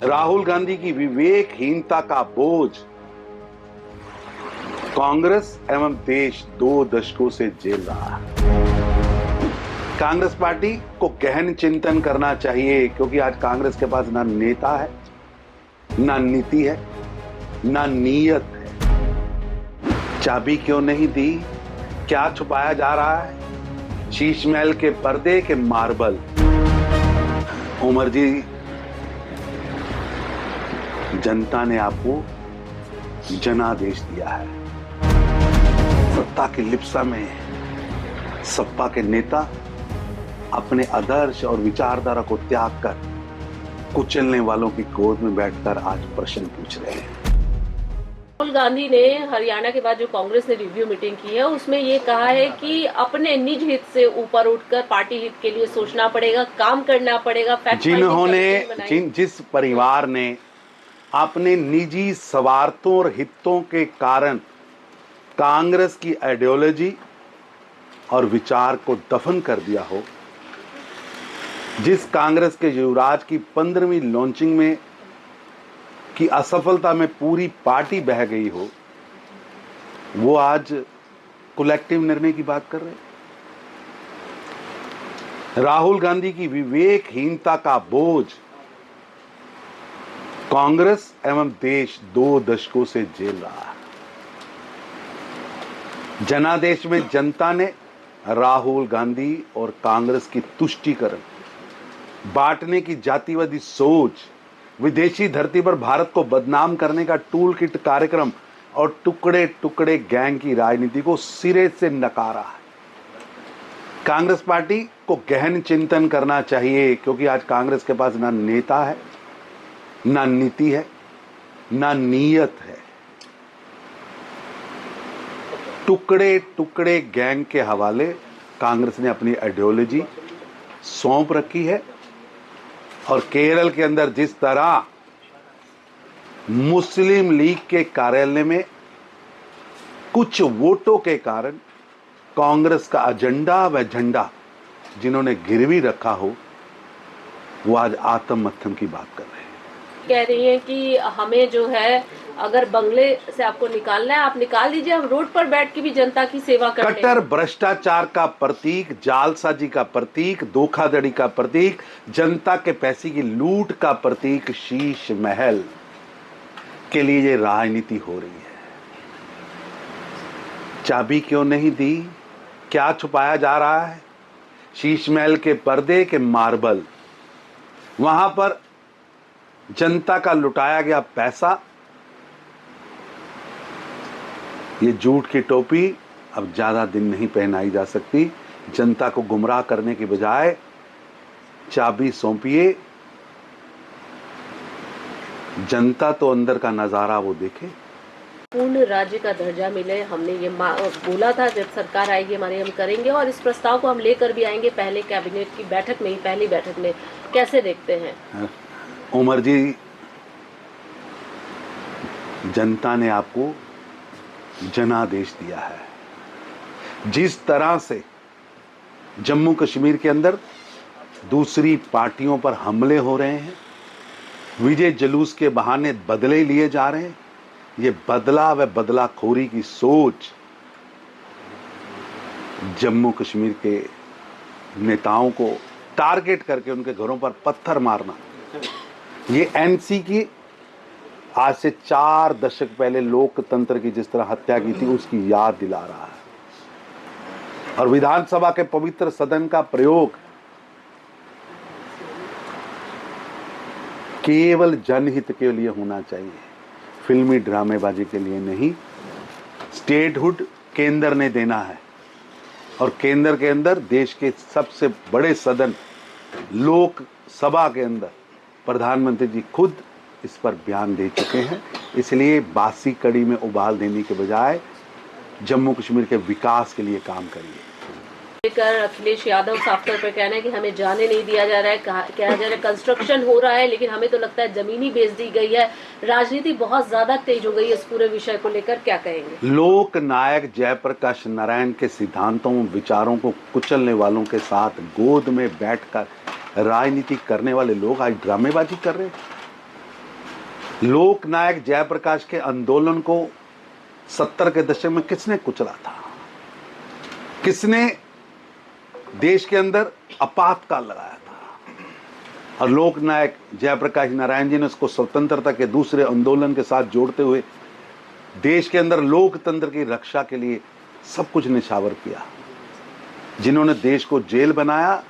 राहुल गांधी की विवेकहीनता का बोझ कांग्रेस एवं देश 2 दशकों से झेल रहा है। कांग्रेस पार्टी को गहन चिंतन करना चाहिए, क्योंकि आज कांग्रेस के पास ना नेता है, ना नीति है, ना नीयत है। चाबी क्यों नहीं दी? क्या छुपाया जा रहा है? शीश महल के पर्दे के मार्बल। उमर जी, जनता ने आपको जनादेश दिया है। सत्ता की लिप्सा में सपा के नेता अपने आदर्श और विचारधारा को त्याग कर कुचलने वालों की गोद में बैठकर आज प्रश्न पूछ रहे हैं। राहुल गांधी ने हरियाणा के बाद जो कांग्रेस ने रिव्यू मीटिंग की है उसमें ये कहा है कि अपने निज हित से ऊपर उठकर पार्टी हित के लिए सोचना पड़ेगा, काम करना पड़ेगा। जिस परिवार ने अपने निजी स्वार्थों और हितों के कारण कांग्रेस की आइडियोलॉजी और विचार को दफन कर दिया हो, जिस कांग्रेस के युवराज की 15वीं लॉन्चिंग में की असफलता में पूरी पार्टी बह गई हो, वो आज कलेक्टिव निर्णय की बात कर रहे हैं। राहुल गांधी की विवेकहीनता का बोझ कांग्रेस एवं देश 2 दशकों से झेल रहा है। जनादेश में जनता ने राहुल गांधी और कांग्रेस की तुष्टीकरण, बांटने की जातिवादी सोच, विदेशी धरती पर भारत को बदनाम करने का टूल किट कार्यक्रम और टुकड़े टुकड़े गैंग की राजनीति को सिरे से नकारा है। कांग्रेस पार्टी को गहन चिंतन करना चाहिए, क्योंकि आज कांग्रेस के पास ना नेता है, ना नीति है, ना नीयत है। टुकड़े टुकड़े गैंग के हवाले कांग्रेस ने अपनी आइडियोलॉजी सौंप रखी है। और केरल के अंदर जिस तरह मुस्लिम लीग के कार्यालय में कुछ वोटों के कारण कांग्रेस का एजेंडा व झंडा जिन्होंने गिरवी रखा हो, वो आज आत्ममथन की बात कर रहे हैं। कह रही हैं कि हमें जो है, अगर बंगले से आपको निकालना है आप निकाल दीजिए, हम रोड पर बैठ के भी जनता की सेवा कर लेंगे। कट्टर भ्रष्टाचार का प्रतीक, जालसाजी का प्रतीक, धोखाधड़ी का प्रतीक, जनता के पैसे की लूट का प्रतीक शीश महल के लिए ये राजनीति हो रही है। चाबी क्यों नहीं दी? क्या छुपाया जा रहा है? शीश महल के पर्दे के मार्बल। वहां पर जनता का लुटाया गया पैसा, ये झूठ की टोपी अब ज्यादा दिन नहीं पहनाई जा सकती। जनता को गुमराह करने के बजाय चाबी सौंपिए, जनता तो अंदर का नजारा वो देखे। पूर्ण राज्य का दर्जा मिले, हमने ये बोला था जब सरकार आएगी हमारी, हम करेंगे और इस प्रस्ताव को हम लेकर भी आएंगे पहले कैबिनेट की बैठक में ही, पहली बैठक में। कैसे देखते हैं? उमर जी, जनता ने आपको जनादेश दिया है। जिस तरह से जम्मू कश्मीर के अंदर दूसरी पार्टियों पर हमले हो रहे हैं, विजय जुलूस के बहाने बदले लिए जा रहे हैं, ये बदला व बदलाखोरी की सोच जम्मू कश्मीर के नेताओं को टारगेट करके उनके घरों पर पत्थर मारना, ये एनसी की आज से 4 दशक पहले लोकतंत्र की जिस तरह हत्या की थी उसकी याद दिला रहा है। और विधानसभा के पवित्र सदन का प्रयोग केवल जनहित के लिए होना चाहिए, फिल्मी ड्रामेबाजी के लिए नहीं। स्टेटहुड केंद्र ने देना है और केंद्र के अंदर देश के सबसे बड़े सदन लोकसभा के अंदर प्रधानमंत्री जी खुद इस पर बयान दे चुके हैं। इसलिए बासी कड़ी में उबाल देने के बजाय जम्मू कश्मीर के विकास के लिए काम करिए। लेकर अखिलेश यादव साफ तौर पर कहना है कि हमें जाने नहीं दिया जा रहा है, कहा जा रहा है कंस्ट्रक्शन हो रहा है, लेकिन हमें तो लगता है जमीनी बेच दी गई है। राजनीति बहुत ज्यादा तेज हो गई है इस पूरे विषय को लेकर, क्या कहेंगे? लोक नायक जयप्रकाश नारायण के सिद्धांतों विचारों को कुचलने वालों के साथ गोद में बैठकर राजनीति करने वाले लोग आज ड्रामेबाजी कर रहे हैं। लोकनायक जयप्रकाश के आंदोलन को 70 के दशक में किसने कुचला था? किसने देश के अंदर आपातकाल लगाया था? और लोकनायक जयप्रकाश नारायण जी ने उसको स्वतंत्रता के दूसरे आंदोलन के साथ जोड़ते हुए देश के अंदर लोकतंत्र की रक्षा के लिए सब कुछ निछावर किया। जिन्होंने देश को जेल बनाया,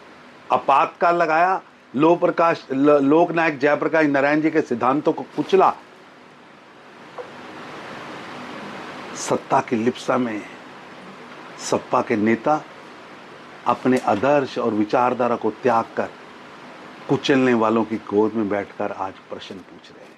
आपातकाल लगाया, लोकनायक जयप्रकाश नारायण जी के सिद्धांतों को कुचला, सत्ता की लिप्सा में सपा के नेता अपने आदर्श और विचारधारा को त्याग कर कुचलने वालों की गोद में बैठकर आज प्रश्न पूछ रहे हैं।